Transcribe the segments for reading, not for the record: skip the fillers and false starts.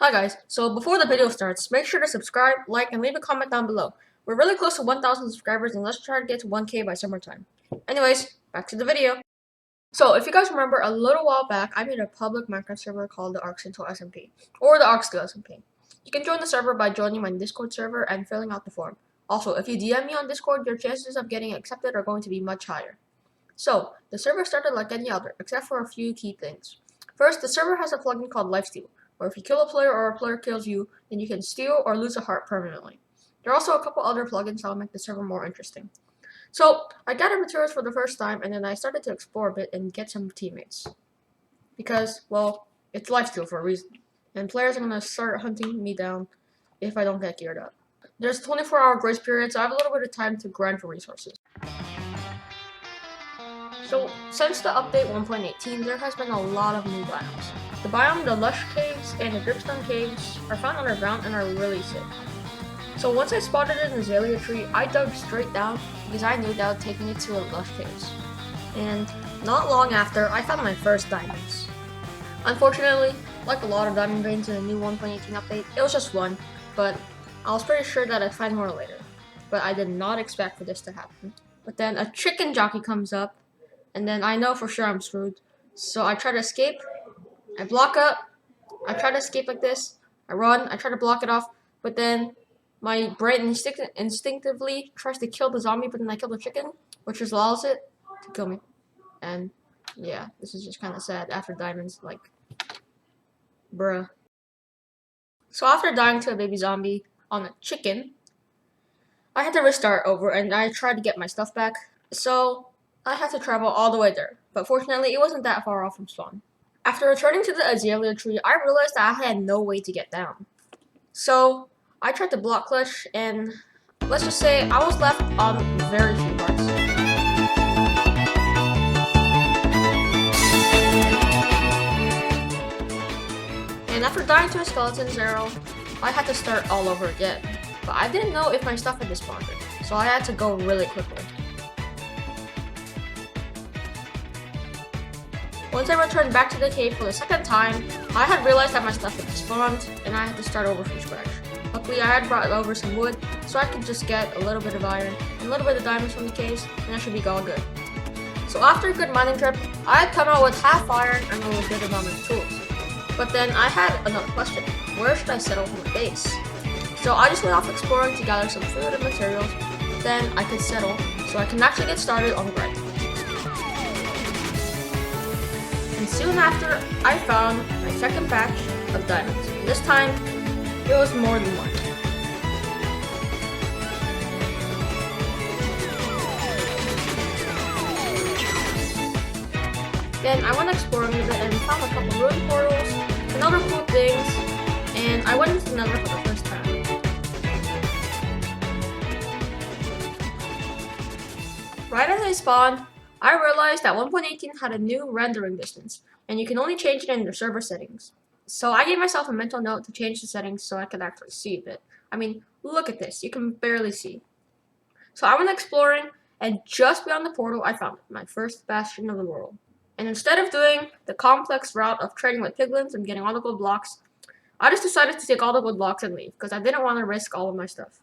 Hi guys, so before the video starts, make sure to subscribe, like, and leave a comment down below. We're really close to 1,000 subscribers and let's try to get to 1K by summertime. Anyways, back to the video. So if you guys remember, a little while back, I made a public Minecraft server called the Arcscintal SMP, or the Arcscintal SMP. You can join the server by joining my Discord server and filling out the form. Also, if you DM me on Discord, your chances of getting accepted are going to be much higher. So, the server started like any other, except for a few key things. First, the server has a plugin called Lifesteal, where if you kill a player or a player kills you, then you can steal or lose a heart permanently. There are also a couple other plugins that will make the server more interesting. So, I gathered materials for the first time, and then I started to explore a bit and get some teammates. Because, well, it's Lifesteal for a reason, and players are going to start hunting me down if I don't get geared up. There's a 24-hour grace period, so I have a little bit of time to grind for resources. So, since the update 1.18, there has been a lot of new biomes. The biome, the Lush Caves, and the Dripstone Caves are found underground and are really sick. So once I spotted an azalea tree, I dug straight down because I knew that would take me to a Lush Caves. And not long after, I found my first diamonds. Unfortunately, like a lot of diamond veins in the new 1.18 update, it was just one, but I was pretty sure that I'd find more later. But I did not expect for this to happen. But then a chicken jockey comes up, and then I know for sure I'm screwed. So I try to escape, I block up, I try to escape like this, I run, I try to block it off, but then my brain instinctively tries to kill the zombie, but then I kill the chicken, which just allows it to kill me. And yeah, this is just kind of sad after diamonds, like, bruh. So after dying to a baby zombie on a chicken, I had to restart over and I tried to get my stuff back. So I had to travel all the way there, but fortunately it wasn't that far off from spawn. After returning to the azalea tree, I realized that I had no way to get down. So I tried to block clutch, and let's just say I was left on very few hearts. And after dying to a skeleton's arrow, I had to start all over again. But I didn't know if my stuff had despawned, so I had to go really quickly. Once I returned back to the cave for the second time, I had realized that my stuff had spawned, and I had to start over from scratch. Luckily, I had brought over some wood, so I could just get a little bit of iron and a little bit of diamonds from the caves, and I should be all good. So after a good mining trip, I had come out with half iron and a little bit of diamond tools. But then I had another question: where should I settle for my base? So I just went off exploring to gather some food and materials, then I could settle, so I can actually get started on grinding. And soon after, I found my second batch of diamonds. This time, it was more than one. Then I went exploring a bit and found a couple ruined portals and other cool things, and I went into the Nether for the first time. Right as I spawned, I realized that 1.18 had a new rendering distance, and you can only change it in the server settings. So I gave myself a mental note to change the settings so I could actually see a bit. I mean, look at this, you can barely see. So I went exploring, and just beyond the portal I found my first bastion of the world. And instead of doing the complex route of trading with piglins and getting all the gold blocks, I just decided to take all the gold blocks and leave, because I didn't want to risk all of my stuff.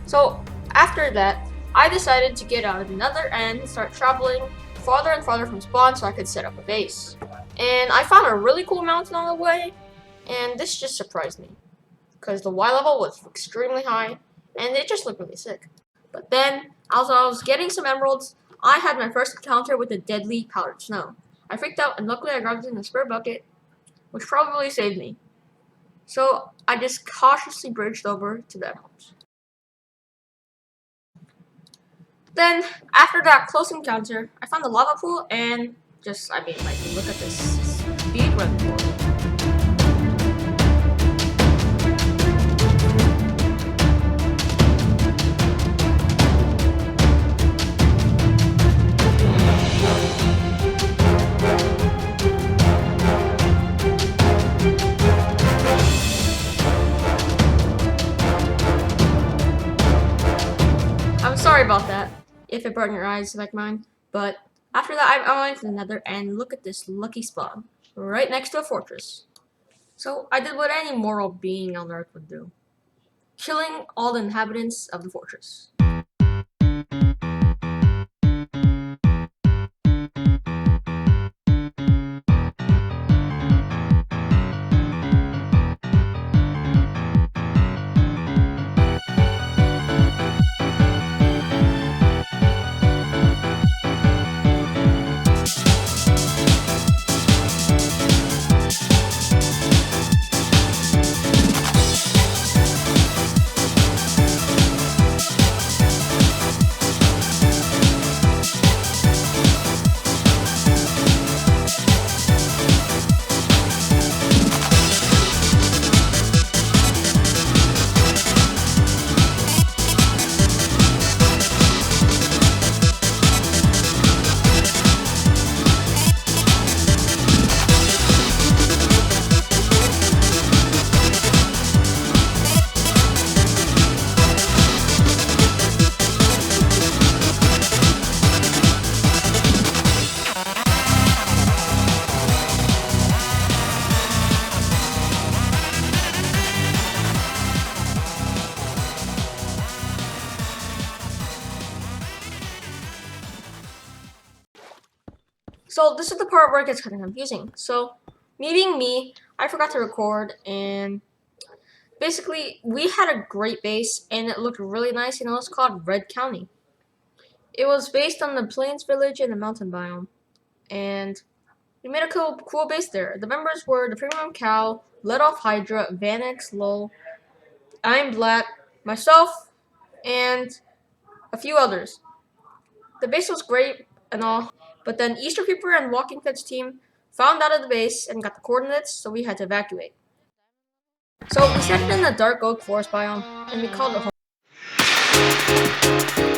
So after that, I decided to get out of the Nether and start traveling farther and farther from spawn so I could set up a base. And I found a really cool mountain on the way, and this just surprised me, because the Y level was extremely high, and it just looked really sick. But then, as I was getting some emeralds, I had my first encounter with the deadly powdered snow. I freaked out, and luckily I grabbed it in a spare bucket, which probably saved me. So I just cautiously bridged over to the emeralds. Then, after that close encounter, I found a lava pool, and I mean, like, look at this speedrun board. I'm sorry about that, if it burned your eyes like mine, but after that I went to the nether and look at this lucky spawn, right next to a fortress. So I did what any moral being on Earth would do, killing all the inhabitants of the fortress. So this is the part where it gets kind of confusing. So me being me, I forgot to record, and basically we had a great base and it looked really nice. It's called Red County. It was based on the Plains Village and the mountain biome, and we made a cool base there. The members were the Premium Cow, Let Off Hydra, Vanix, Lol, I'm Black, myself, and a few others. The base was great and all, but then Easter Creeper and Walking Dead's team found out of the base and got the coordinates, so we had to evacuate. So we started in the dark oak forest biome, and we called it home.